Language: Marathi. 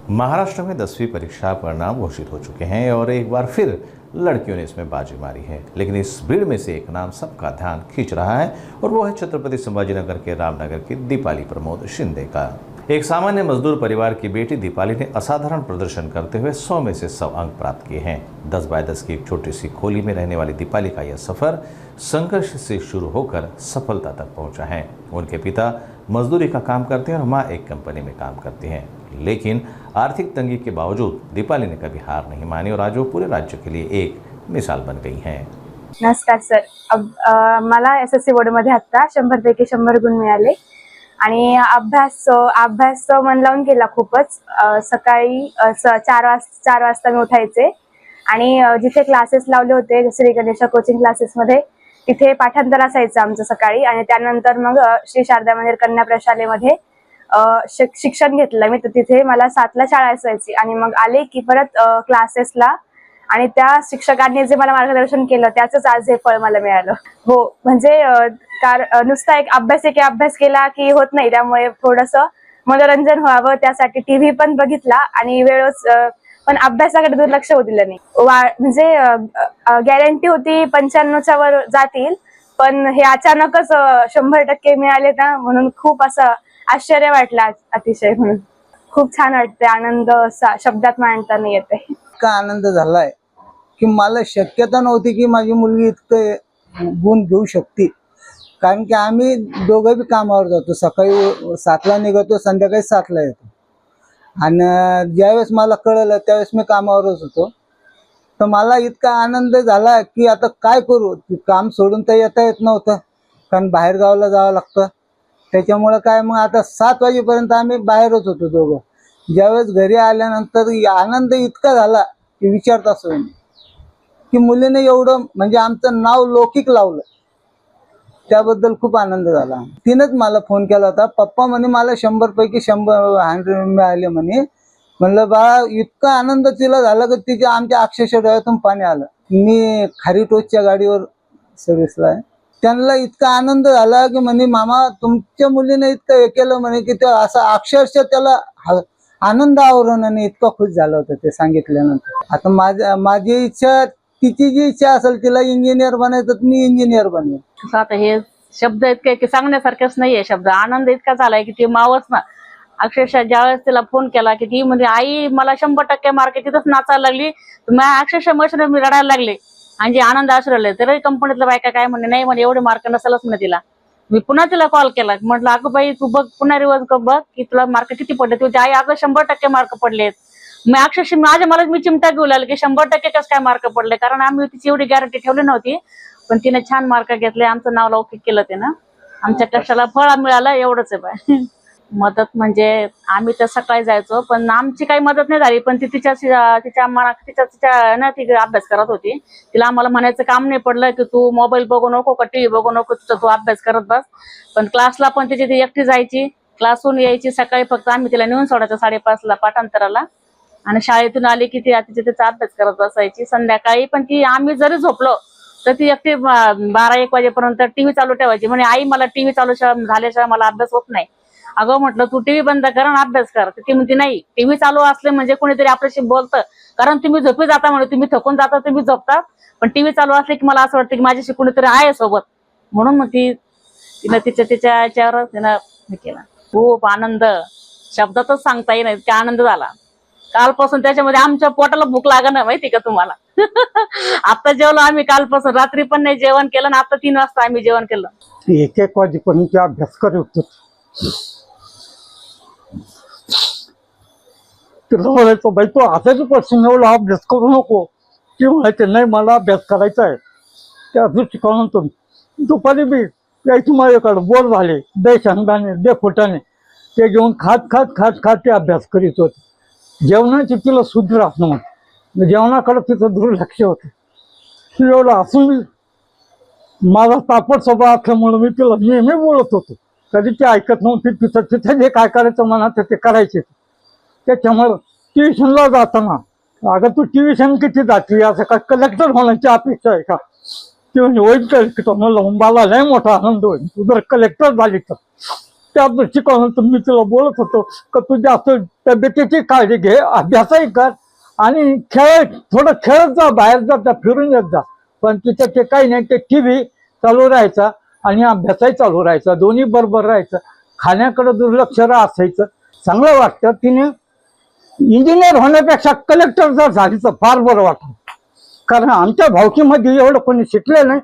महाराष्ट्र में 10वीं परीक्षा परिणाम घोषित हो चुके हैं और एक बार फिर लड़कियों ने इसमें बाजी मारी है। लेकिन इस भीड़ में से एक नाम सबका ध्यान खींच रहा है और वो है छत्रपति संभाजीनगर के रामनगर की दीपाली प्रमोद शिंदे का। एक सामान्य मजदूर परिवार की बेटी दीपाली ने असाधारण प्रदर्शन करते हुए 100 में से 100 अंक प्राप्त किए हैं। 10 बाय 10 की एक छोटी सी खोली में रहने वाली दीपाली का यह सफर संघर्ष से शुरू होकर सफलता तक पहुंचा है। उनके पिता मजदूरी का काम करते हैं और माँ एक कंपनी में काम करती हैं। लेकिन आर्थिक तंगी के बावजूद दीपाली ने कभी हार नहीं मानी और आज वो पूरे राज्य के लिए एक मिसाल बन गई हैं। नमस्कार सर. मला SSC बोर्डमध्ये आता 100 पैकी 100 गुण मिळाले आणि अभ्यास मन लावून केला खूपच. सकाळी 4 वाजता मी उठायचे आणि जिथे क्लासेस लावले होते श्री गणेशा कोचिंग क्लासेसमध्ये तिथे पाठांतर असायचं आमचं सकाळी आणि त्यानंतर मग श्री शारदा मंदिर कन्या प्रशालेमध्ये शिक्षण घेतलं मी. तर तिथे मला 7 ला शाळा असायची आणि मग आले की परत क्लासेसला आणि त्या शिक्षकांनी जे मला मार्गदर्शन केलं त्याचंच आज हे फळ मला मिळालं. हो म्हणजे नुसता एक अभ्यास केला की होत नाही, त्यामुळे थोडंसं मनोरंजन व्हावं त्यासाठी टीव्ही पण बघितला आणि वेळच पण अभ्यासाकडे दुर्लक्ष होऊ दिलं नाही. म्हणजे गॅरंटी होती 95च्या वर जातील, पण हे अचानकच 100% मिळाले ना, म्हणून खूप असं आश्चर्य वाटलं अतिशय. म्हणून खूप छान वाटते, आनंद शब्दात मांडता नाही येते. इतका आनंद झालाय की मला शक्यता नव्हती की माझी मुलगी इतकं गुण घेऊ शकते. कारण की आम्ही दोघं बी कामावर जातो, सकाळी 7 ला निघतो, संध्याकाळी 7 ला येतो. आणि ज्यावेळेस मला कळलं त्यावेळेस मी कामावरच होतो. तर मला इतका आनंद झाला की आता काय करू, काम सोडून तर येता येत नव्हतं, कारण बाहेर गावाला जावं लागतं. त्याच्यामुळे काय मग आता 7 वाजेपर्यंत आम्ही बाहेरच होतो दोघं. ज्यावेळेस घरी आल्यानंतर आनंद इतका झाला की विचारताच होईल की मुलीने एवढं म्हणजे आमचं नाव लौकिक लावलं, त्याबद्दल खूप आनंद झाला. तिनंच मला फोन केला होता, पप्पा म्हणे मला 100 पैकी 100 मिळाले म्हणे. म्हणलं बाळा, इतका आनंद तिला झाला की तिच्या आमच्या अक्षरशः डोळ्यातून पाणी आलं. मी खारीटोचच्या गाडीवर सर्व्हिसला आहे. त्यांना इतका आनंद झाला की म्हणे मामा तुमच्या मुलीने इतकं हे केलं म्हणे की ते असं अक्षरशः त्याला आनंद आवरणाने इतका खुश झाला होता ते सांगितल्यानंतर. आता माझी इच्छा, तिची जी इच्छा असेल तिला इंजिनियर बनायचं तर मी इंजिनियर बनेन. आता हे शब्द इतके की सांगण्यासारखेच नाहीये शब्द. आनंद इतका झालाय की ते मावच ना. अक्षरशः ज्यावेळेस तिला फोन केला की ती म्हणजे आई मला 100% मार्क, तिथंच नाचायला लागली. अक्षरशः मशीन मी रडायला लागले आणि जे आनंद आश्रले. तरी कंपनीतल्या बायका काय म्हणे, नाही म्हणे एवढे मार्क नसेलच म्हणे तिला. मी पुन्हा तिला कॉल केला, म्हटलं अगं बाई तू बघ, पुन्हा रिवर्स बघ की तुला मार्क किती पडले. तुझी आई अगं 100% मार्क पडलेत. मी अक्षरशः मी चिमटा घेऊ लागले की 100% कसं काय मार्क पडले, कारण आम्ही तिची एवढी गॅरंटी ठेवली नव्हती. पण तिने छान मार्क घेतले, आमचं नाव लौकिक केलं ते ना. आमच्या कष्टाला फळ मिळालं, एवढंच आहे बाय. मदत म्हणजे आम्ही तर सकाळी जायचो, पण आमची काही मदत नाही झाली. पण ती तिच्या ना ती अभ्यास करत होती. तिला आम्हाला म्हणायचं काम नाही पडलं की तू मोबाईल बघू नको का टीव्ही बघू नको, तुझा तू अभ्यास करत बस. पण क्लासला पण तिची ती एकटी जायची, क्लासहून यायची. सकाळी फक्त आम्ही तिला नेऊन सोडायचं 5:30 ला पाठांतराला आणि शाळेतून आली की ती तिचा अभ्यास करत बसायची. संध्याकाळी पण ती आम्ही जरी झोपलो तर ती एकटी 12-1 वाजेपर्यंत टीव्ही चालू ठेवायची. म्हणजे आई मला टीव्ही चालू झाल्याशिवाय मला अभ्यास होत नाही. अगं म्हटलं तू टीव्ही बंद कर आणि अभ्यास कर. ती म्हणते नाही, टीव्ही चालू असले म्हणजे कोणीतरी आपल्याशी बोलतं, कारण तुम्ही झोपी जाता म्हणे, तुम्ही थकून जाता तुम्ही झोपता, पण टीव्ही चालू असले की मला असं वाटतं की माझ्याशी कोणीतरी आहे सोबत. म्हणून मग तिनं तिच्या याच्यावर तिनं हे केलं. खूप आनंद शब्दातच सांगता येईल, इतका आनंद झाला कालपासून. त्याच्यामध्ये आमच्या पोटाला भूक लागणं माहिती का तुम्हाला. आता जेवलो आम्ही कालपासून, रात्री पण नाही जेवण केलं ना. आता 3 वाजता आम्ही जेवण केलं. 1-1 वाजेपर्यंत अभ्यास करत होतो. तिला म्हणायचं बाई तू असाच पासून एवढा अभ्यास करू नको. ती म्हणायचे नाही मला अभ्यास करायचा आहे. त्या दृष्टिकोनातून म्हणतो दुपारी बी यायची माझ्याकडे, बोर झाले दे शेंगदाणे दे फुटाणे, ते घेऊन खात ते अभ्यास करीत होते. जेवणाची तिला शुद्ध राहत नव्हतं, जेवणाकडे तिचं दुर्लक्ष होतं. ती एवढं असून माझा तापट स्वभाव असल्यामुळे मी तिला नेहमी बोलत होतो. कधी ती ऐकत नव्हती. तिथं जे काय करायचं मनात ते करायचे. त्याच्यामुळे ट्युशनला जाताना अगं तू ट्युशन किती जाते, असं काय कलेक्टर होण्याची अपेक्षा आहे का. ती म्हणजे होईल कलेक्टर. म्हणलं मला लय मोठा आनंद होईल तू जर कलेक्टर झाली तर. त्या दृष्टिकोनातून मी तुला बोलत होतो का तू जास्त तब्येतीची काळजी घे, अभ्यासही कर आणि थोडं खेळत जा, बाहेर जा, फिरून येत जा. पण तिथं ते काही नाही, ते टीव्ही चालू राहायचा आणि अभ्यासही चालू राहायचा, दोन्ही बरोबर राहायचं. खाण्याकडे दुर्लक्ष असायचं. चांगलं वाटतं. तिने इंजिनियर होण्यापेक्षा कलेक्टर जर झाली तर फार बरं वाटतं. कारण आमच्या भावकीमध्ये एवढं कोणी शिकले नाही